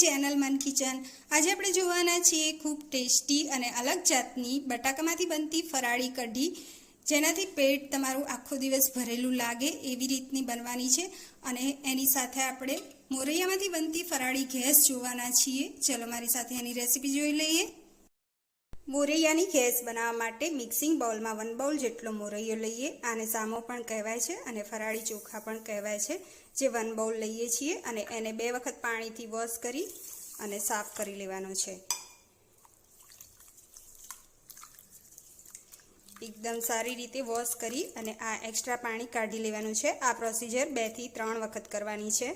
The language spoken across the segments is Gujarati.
ચેનલ મન કિચન। આજે આપણે જોવાના છીએ ખૂબ ટેસ્ટી અને અલગ જાતની બટાકામાંથી બનતી ફરાળી કઢી, જેનાથી પેટ તમારું આખો દિવસ ભરેલું લાગે એવી રીતની બનવાની છે। અને એની સાથે આપણે મોરૈયામાંથી બનતી ફરાળી ગેસ જોવાના છીએ। ચલો મારી સાથે એની રેસીપી જોઈ લઈએ। મોરૈયાની ગેસ બનાવવા માટે મિક્સિંગ બાઉલમાં 1 બાઉલ જેટલો મોરૈયો લઈએ। આને સામો પણ કહેવાય છે અને ફરાળી ચોખા પણ કહેવાય છે, જે 1 બાઉલ લઈએ છીએ અને એને 2 વખત પાણીથી વોશ કરી અને સાફ કરી લેવાનો છે। એકદમ સારી રીતે વોશ કરી અને આ એક્સ્ટ્રા પાણી કાઢી લેવાનું છે। આ પ્રોસીજર 2 થી 3 વખત કરવાની છે।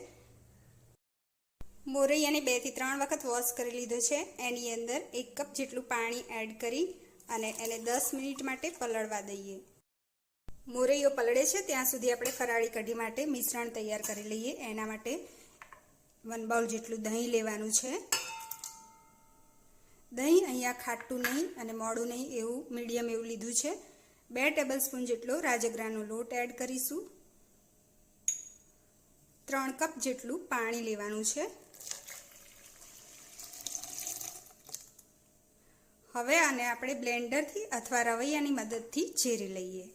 મોરૈયાને 2 થી 3 વખત વોશ કરી લીધો છે। એની અંદર 1 કપ જેટલું પાણી એડ કરી અને એને 10 મિનિટ માટે પલળવા દઈએ। મોરૈયો પલળે છે ત્યાં સુધી આપણે ફરાળી કઢી માટે મિશ્રણ તૈયાર કરી લઈએ। એના માટે 1 બાઉલ જેટલું દહીં લેવાનું છે। દહીં અહીંયા ખાટું નહીં અને મોડું નહીં એવું મીડિયમ એવું લીધું છે। 2 ટેબલસ્પૂન જેટલો રાજગરાનો લોટ એડ કરીશું। 3 કપ જેટલું પાણી લેવાનું છે। હવે આને આપણે બ્લેન્ડરથી અથવા રવૈયાની મદદથી ઝેરી લઈએ।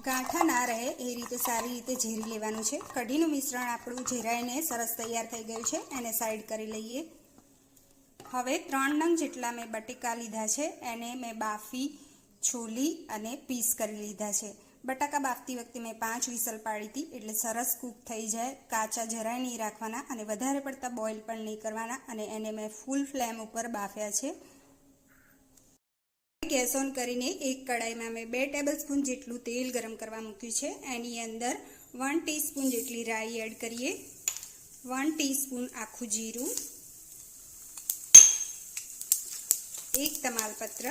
ગાંઠા ના રહે એ રીતે સારી રીતે ઝેરી લેવાનું છે। કઢીનું મિશ્રણ આપણું ઝેરાઈને સરસ તૈયાર થઈ ગયું છે, એને સાઈડ કરી લઈએ। હવે 3 નંગ જેટલા મેં બટેકા લીધા છે, એને મેં બાફી છોલી અને પીસ કરી લીધા છે। બટાકા બાફતી વખતે મેં 5 વિસલ પાડી હતી, એટલે સરસ કૂક થઈ જાય। કાચા જરાય નહીં રાખવાના અને વધારે પડતા બોઇલ પણ નહીં કરવાના અને એને મેં ફૂલ ફ્લેમ ઉપર બાફ્યા છે। ગેસ ઓન કરીને એક કડાઈમાં મેં 2 ટેબલસ્પૂન જેટલું તેલ ગરમ કરવા મૂક્યું છે। એની અંદર 1 ટીસ્પૂન જેટલી રાઈ એડ કરીએ, 1 ટીસ્પૂન આખું જીરું, 1 તમાલપત્ર,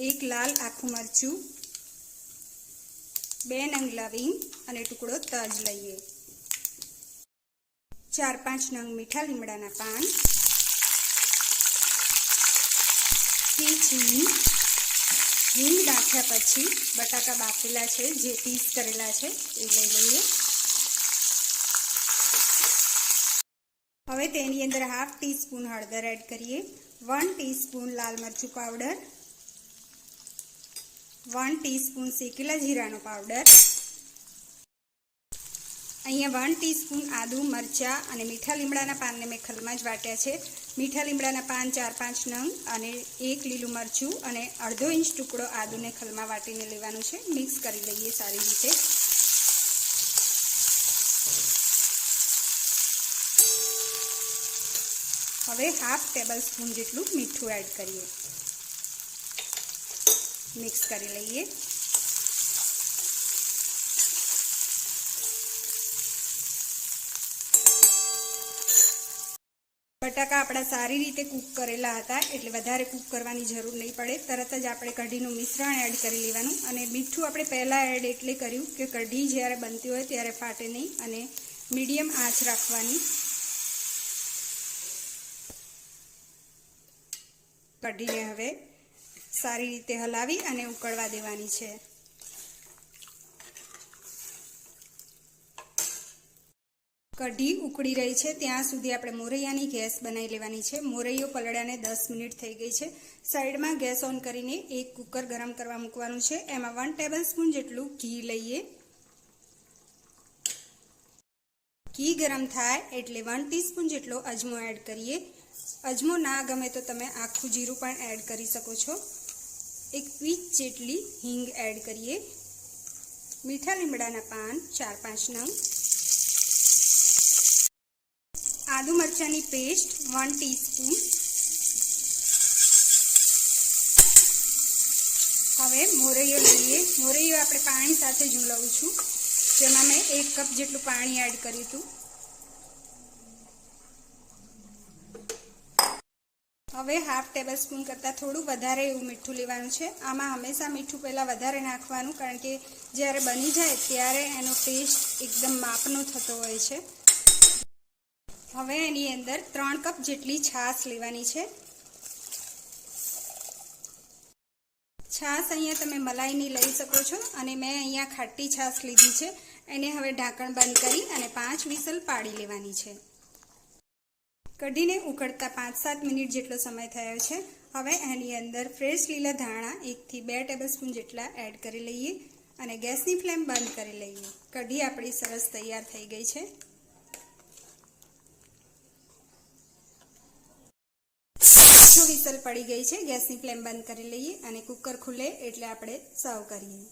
1 લાલ આખું મરચું, 2 નંગ લવિંગ અને ટુકડો તજ લઈએ, 4-5 નંગ મીઠા લીમડાના પાન, હિંગ નાખ્યા પછી બટાકા બાફેલા છે જે પીસ કરેલા છે એ લઈ લઈએ। હવે તેની અંદર 1/2 ટીસ્પૂન હળદર એડ કરીએ, 1 ટીસ્પૂન લાલ મરચું પાવડર, 1 ટીસ્પૂન શેકેલા જીરાનો પાવડર, અહીંયા 1 ટીસ્પૂન આદુ, મરચાં અને મીઠા લીમડાના પાનને મેં ખલમાં જ વાટ્યા છે। મીઠા લીમડાના પાન 4-5 નંગ અને 1 લીલું મરચું અને અડધો ઇંચ ટુકડો આદુને ખલમાં વાટીને લેવાનું છે। મિક્સ કરી લઈએ સારી રીતે। હવે 1/2 ટેબલસ્પૂન જેટલું મીઠું એડ કરીએ, મિક્સ કરી લઈએ। બટાકા આપણા સારી રીતે કૂક કરેલા હતા, એટલે વધારે કૂક કરવાની જરૂર નહીં પડે। તરત જ આપણે કઢીનું મિશ્રણ એડ કરી લેવાનું અને મીઠું આપણે પહેલાં એડ એટલે કર્યું કે કઢી જ્યારે બનતી હોય ત્યારે ફાટે નહીં અને મીડિયમ આંચ રાખવાની। કઢીને હવે સારી રીતે હલાવી અને ઉકળવા દેવાની છે। કઢી ઉકળી રહી છે ત્યાં સુધી આપણે મોરૈયાની ગેસ બનાવી લેવાની છે। મોરૈયો પલળ્યાને 10 મિનિટ થઈ ગઈ છે। સાઈડમાં ગેસ ઓન કરીને એક કુકર ગરમ કરવા મૂકવાનું છે। એમાં 1 ટેબલસ્પૂન જેટલું ઘી લઈએ। ઘી ગરમ થાય એટલે 1 ટીસ્પૂન જેટલો અજમો એડ કરીએ। અજમો ના ગમે તો તમે આખું જીરું પણ એડ કરી શકો છો। 1 પીંચ જેટલી હિંગ એડ કરીએ। મીઠા લીમડાના પાન 4-5 નંગ, આદુ મરચાંની પેસ્ટ 1 ટીસ્પૂન। હવે મોરૈયો લઈએ। મોરૈયો આપણે પાણી સાથે જ લઉં છું, જેમાં મેં 1 કપ જેટલું પાણી એડ કર્યું હતું। હવે 1/2 ટેબલસ્પૂન કરતાં થોડું વધારે એવું મીઠું લેવાનું છે। આમાં હંમેશા મીઠું પહેલાં વધારે નાખવાનું, કારણ કે જ્યારે બની જાય ત્યારે એનો ટેસ્ટ એકદમ માપનો થતો હોય છે। હવે એની અંદર 3 કપ જેટલી છાશ લેવાની છે। છાશ અહીંયા તમે મલાઈની લઈ શકો છો અને મેં અહીંયા ખાટી છાશ લીધી છે। એને હવે ઢાંકણ બંધ કરી અને 5 વિસલ પાડી લેવાની છે। કઢીને ઉકળતા 5-7 મિનિટ જેટલો સમય થયો છે। હવે એની અંદર ફ્રેશ લીલા ધાણા 1 થી 2 ટેબલસ્પૂન જેટલા એડ કરી લઈએ અને ગેસની ફ્લેમ બંધ કરી લઈએ। કઢી આપણી સરસ તૈયાર થઈ ગઈ છે। જો વિસલ પડી ગઈ છે, ગેસની ફ્લેમ બંધ કરી લઈએ અને કુકર ખુલે એટલે આપણે સર્વ કરીએ।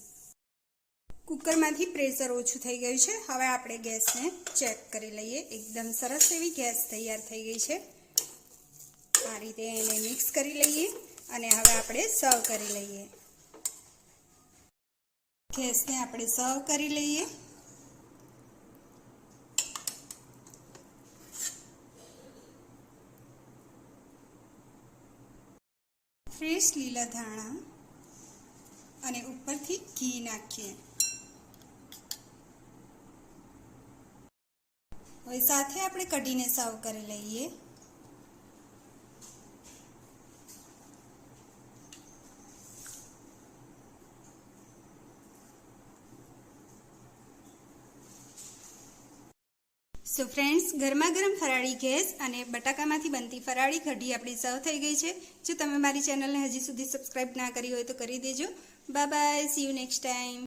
કુકરમાંથી પ્રેશર ઓછું થઈ ગયું છે। હવે આપણે ગેસને ચેક કરી લઈએ। એકદમ સરસ એવી ગેસ તૈયાર થઈ ગઈ છે। આ રીતે એને મિક્સ કરી લઈએ અને હવે આપણે સર્વ કરી લઈએ। ગેસને આપણે સર્વ કરી લઈએ। ફ્રેશ લીલા ધાણા અને ઉપરથી ઘી નાખીએ। હવે સાથે આપણે કઢીને સર્વ કરી લઈએ। સો ફ્રેન્ડ્સ, ગરમા ગરમ ફરાળી ગેસ અને બટાકામાંથી બનતી ફરાળી કઢી આપણી સર્વ થઈ ગઈ છે। જો તમે મારી ચેનલને હજી સુધી સબસ્ક્રાઇબ ના કરી હોય તો કરી દેજો। Bye bye, C you next time.